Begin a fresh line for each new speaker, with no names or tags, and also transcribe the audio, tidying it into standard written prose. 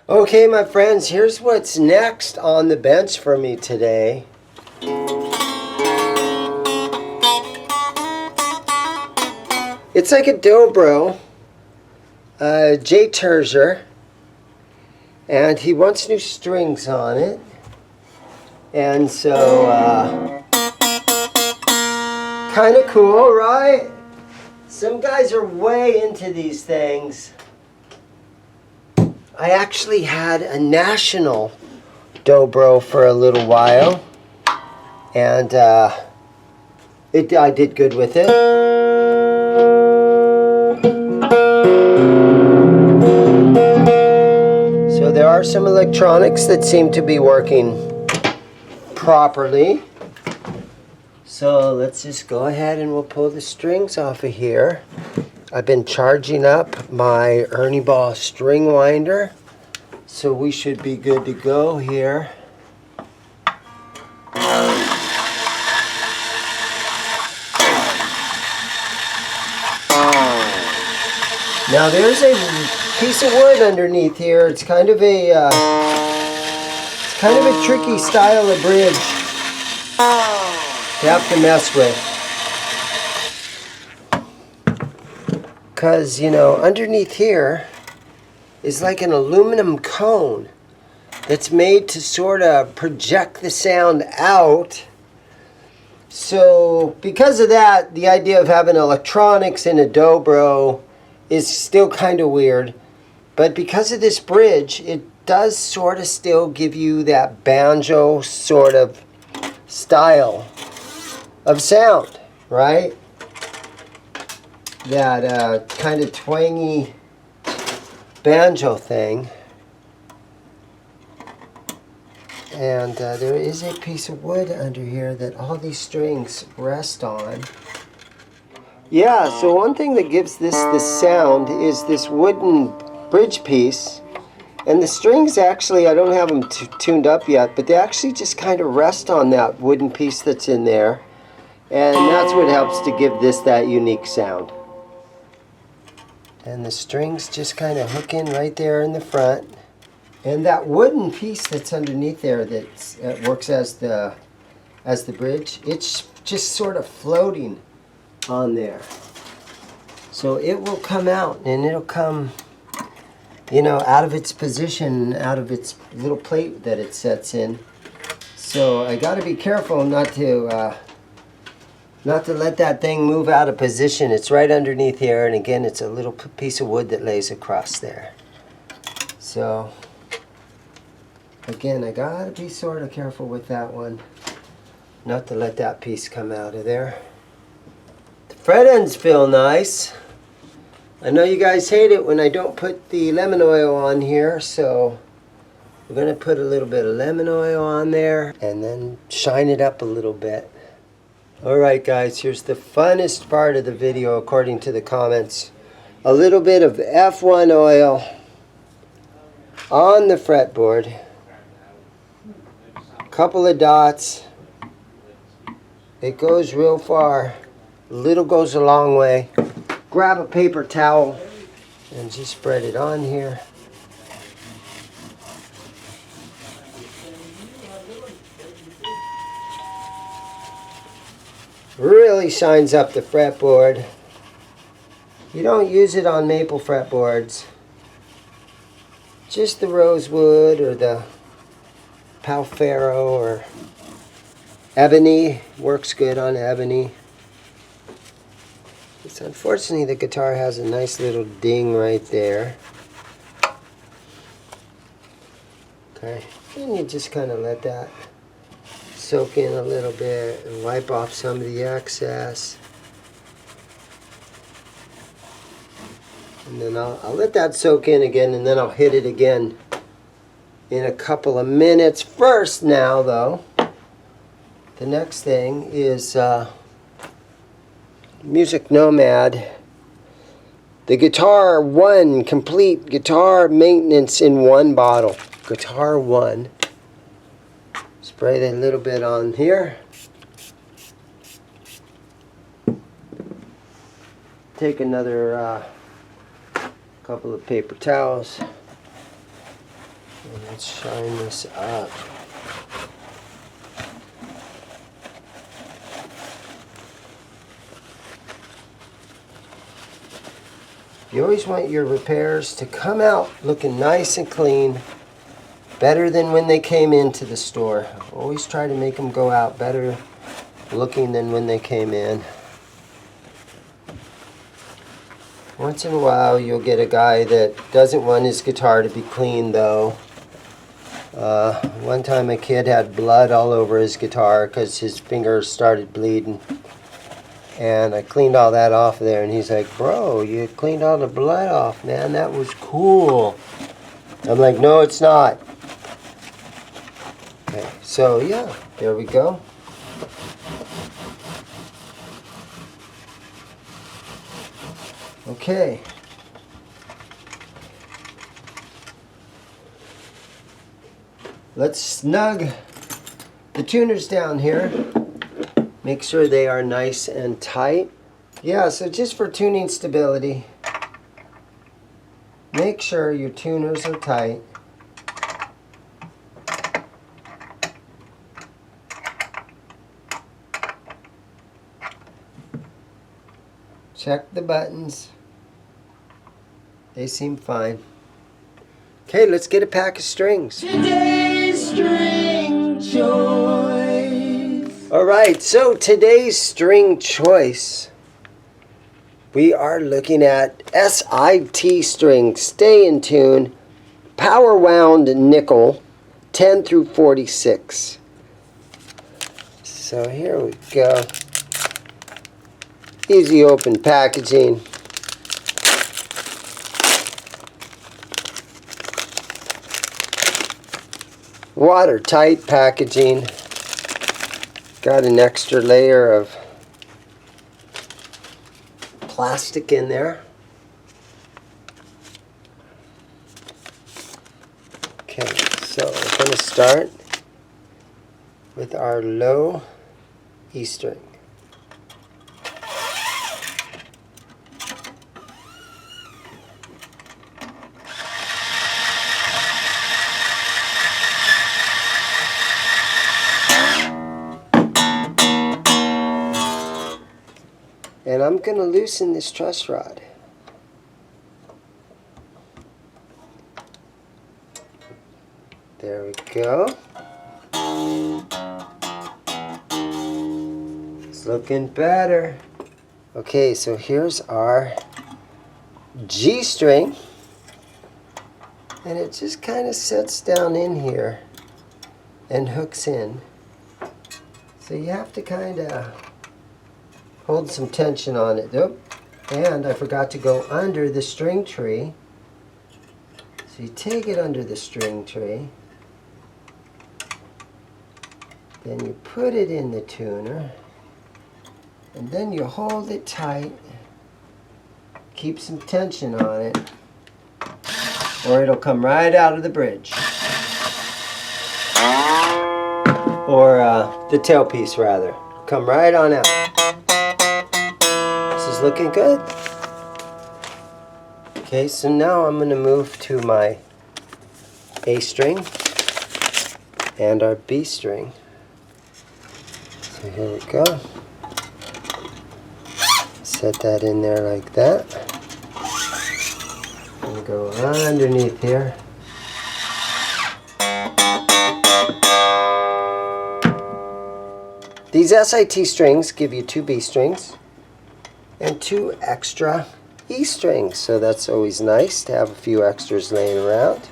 Okay, my friends, here's what's next on the bench for me today. It's like a dobro, J Turser, and he wants new strings on it. And so, kind of cool, right? Some guys are way into these things. I actually had a national dobro for a little while, and I did good with it. So there are some electronics that seem to be working properly. So let's just go ahead and we'll pull the strings off of here. I've been charging up my Ernie Ball string winder, so we should be good to go here. Now there's a piece of wood underneath here. It's kind of a tricky style of bridge to have to mess with. Because, you know, underneath here is like an aluminum cone that's made to sort of project the sound out. So because of that, the idea of having electronics in a dobro is still kind of weird. But because of this bridge, it does sort of still give you that banjo sort of style of sound, right? That kind of twangy banjo thing. And there is a piece of wood under here that all these strings rest on. Yeah, so one thing that gives this sound is this wooden bridge piece. And the strings actually, I don't have them tuned up yet, but they actually just kind of rest on that wooden piece that's in there. And that's what helps to give this that unique sound. And the strings just kind of hook in right there in the front. And that wooden piece that's underneath there that works as the bridge, it's just sort of floating on there. So it will come out, and it'll come, you know, out of its position, out of its little plate that it sets in. So I got to be careful not to let that thing move out of position. It's right underneath here, and again, it's a little piece of wood that lays across there. So, again, I gotta be sort of careful with that one, not to let that piece come out of there. The fret ends feel nice. I know you guys hate it when I don't put the lemon oil on here, so we're gonna put a little bit of lemon oil on there, and then shine it up a little bit. Alright guys, here's the funnest part of the video according to the comments. A little bit of F1 oil on the fretboard. Couple of dots. It goes real far. Little goes a long way. Grab a paper towel and just spread it on here. Really shines up the fretboard. You don't use it on maple fretboards. Just the rosewood or the palfaro or ebony works good on ebony. It's unfortunately the guitar has a nice little ding right there. Okay, and you just kind of let that soak in a little bit and wipe off some of the excess. And then I'll let that soak in again, and then I'll hit it again in a couple of minutes. First now though, the next thing is Music Nomad. The Guitar One, complete guitar maintenance in one bottle. Guitar One. Spray that a little bit on here. Take another couple of paper towels. Let's shine this up. You always want your repairs to come out looking nice and clean, better than when they came into the store. Always try to make them go out better looking than when they came in. Once in a while you'll get a guy that doesn't want his guitar to be clean though. One time a kid had blood all over his guitar because his fingers started bleeding. And I cleaned all that off there, and he's like, "Bro, you cleaned all the blood off, man. That was cool." I'm like, "No, it's not." Okay, so yeah, there we go. Okay. Let's snug the tuners down here. Make sure they are nice and tight. Yeah, so just for tuning stability, make sure your tuners are tight. Check the buttons. They seem fine. Okay, let's get a pack of strings. Today's string choice. Alright, so today's string choice, we are looking at SIT string, stay in tune, power wound nickel, 10 through 46. So here we go. Easy open packaging. Watertight packaging. Got an extra layer of plastic in there. Okay, so we're going to start with our low E string. And I'm going to loosen this truss rod. There we go. It's looking better. Okay, so here's our G string. And it just kind of sets down in here and hooks in. So you have to kind of hold some tension on it. Oh, and I forgot to go under the string tree. So you take it under the string tree. Then you put it in the tuner. And then you hold it tight. Keep some tension on it, or it'll come right out of the bridge. Or the tailpiece rather. Come right on out. This is looking good. Okay, so now I'm going to move to my A string and our B string. So here we go. Set that in there like that. And go underneath here. These SIT strings give you 2 B strings and 2 extra E strings, so that's always nice to have a few extras laying around.